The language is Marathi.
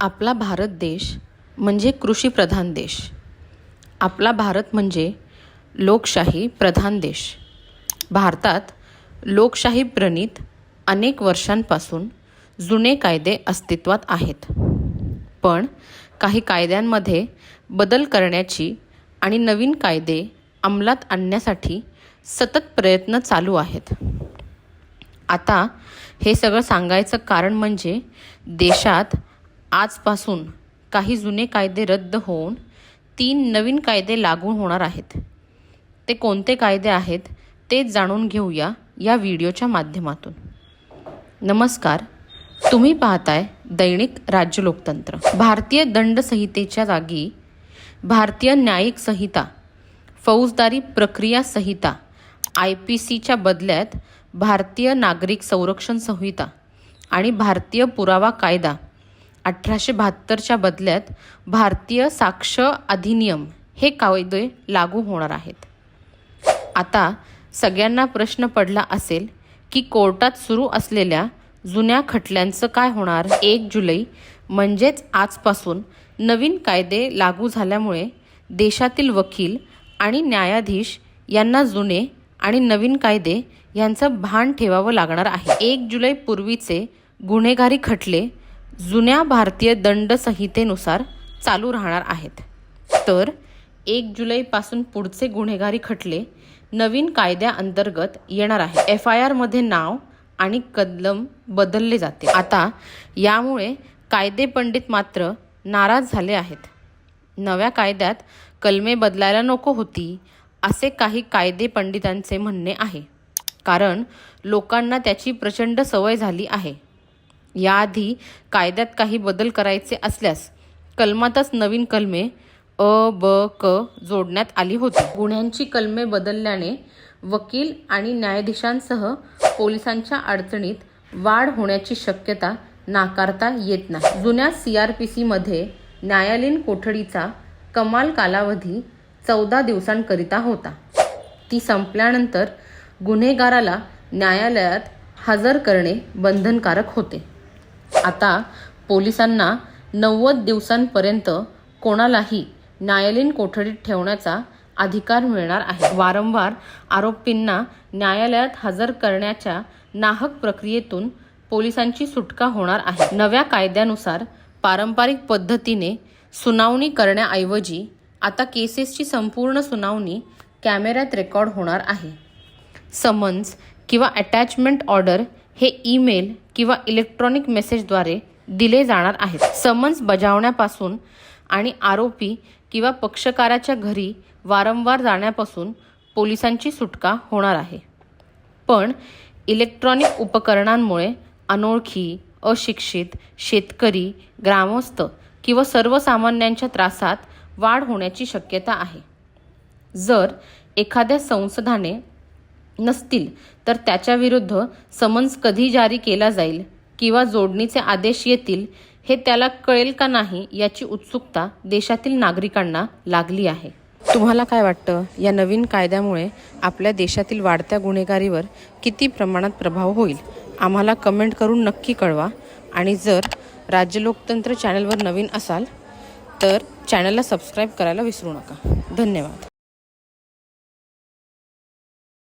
आपला भारत देश म्हणजे कृषीप्रधान देश. आपला भारत म्हणजे लोकशाही प्रधान देश. भारतात लोकशाही प्रणीत अनेक वर्षांपासून जुने कायदे अस्तित्वात आहेत. पण काही कायद्यांमध्ये बदल करण्याची आणि नवीन कायदे अंमलात आणण्यासाठी सतत प्रयत्न चालू आहेत. आता हे सगळं सांगायचं कारण म्हणजे देशात आजपासून काही जुने कायदे रद्द होऊन 3 नवीन कायदे लागू होणार आहेत. ते कोणते कायदे आहेत ते जाणून घेऊया या व्हिडिओच्या माध्यमातून. नमस्कार, तुम्ही पाहताय दैनिक राज्य लोकतंत्र. भारतीय दंड संहितेच्या जागी भारतीय न्यायिक संहिता, फौजदारी प्रक्रिया संहिता IPCच्या बदल्यात भारतीय नागरिक संरक्षण संहिता आणि भारतीय पुरावा कायदा 1872च्या बदल्यात भारतीय साक्ष अधिनियम हे कायदे लागू होणार आहेत. आता सगळ्यांना प्रश्न पडला असेल की कोर्टात सुरू असलेल्या जुन्या खटल्यांचं काय होणार? 1 जुलै म्हणजेच आजपासून नवीन कायदे लागू झाल्यामुळे देशातील वकील आणि न्यायाधीश यांना जुने आणि नवीन कायदे यांचं भान ठेवावं लागणार आहे. 1 जुलै पूर्वीचे गुन्हेगारी खटले जुन्या भारतीय दंड संहितेनुसार चालू राहणार आहेत, तर 1 जुलैपासून पुढचे गुन्हेगारी खटले नवीन कायद्याअंतर्गत येणार आहे. FIR मध्ये नाव आणि कलम बदलले जाते. आता यामुळे कायदे पंडित मात्र नाराज झाले आहेत. नव्या कायद्यात कलमे बदलायला नको होती असे काही कायदे पंडितांचे म्हणणे आहे, कारण लोकांना त्याची प्रचंड सवय झाली आहे. याआधी कायद्यात काही बदल करायचे असल्यास कलमातच नवीन कलमे अ, ब, क जोडण्यात आली होती. गुन्ह्यांची कलमे बदलल्याने वकील आणि न्यायाधीशांसह पोलिसांच्या अडचणीत वाढ होण्याची शक्यता नाकारता येत नाही. जुन्या CRPC मध्ये न्यायालयीन कोठडीचा कमाल कालावधी 14 दिवसांकरिता होता. ती संपल्यानंतर गुन्हेगाराला न्यायालयात हजर करणे बंधनकारक होते. आता पोलिसांना 90 दिवसांपर्यंत कोणालाही न्यायालयीन कोठडीत ठेवण्याचा अधिकार मिळणार आहे. वारंवार आरोपींना न्यायालयात हजर करण्याच्या नाहक प्रक्रियेतून पोलिसांची सुटका होणार आहे. नव्या कायद्यानुसार पारंपरिक पद्धतीने सुनावणी करण्याऐवजी आता केसेसची संपूर्ण सुनावणी कॅमेऱ्यात रेकॉर्ड होणार आहे. समन्स किंवा अटॅचमेंट ऑर्डर हे ईमेल किंवा इलेक्ट्रॉनिक मेसेजद्वारे दिले जाणार आहेत. समन्स बजावण्यापासून आणि आरोपी किंवा पक्षकाराच्या घरी वारंवार जाण्यापासून पोलिसांची सुटका होणार आहे. पण इलेक्ट्रॉनिक उपकरणांमुळे अनोळखी, अशिक्षित शेतकरी, ग्रामस्थ किंवा सर्वसामान्यांच्या त्रासात वाढ होण्याची शक्यता आहे. जर एखाद्या संसदाने नसतील तर त्याच्याविरुद्ध समन्स कधी जारी केला जाईल किंवा जोडणीचे आदेश येतील हे त्याला कळेल का नाही याची उत्सुकता देशातील नागरिकांना लागली आहे. तुम्हाला काय वाटतं, या नवीन कायद्यामुळे आपल्या देशातील वाढत्या गुन्हेगारीवर किती प्रमाणात प्रभाव होईल? आम्हाला कमेंट करून नक्की कळवा. आणि जर राज्य लोकतंत्र चॅनलवर नवीन असाल तर चॅनलला सबस्क्राईब करायला विसरू नका. धन्यवाद.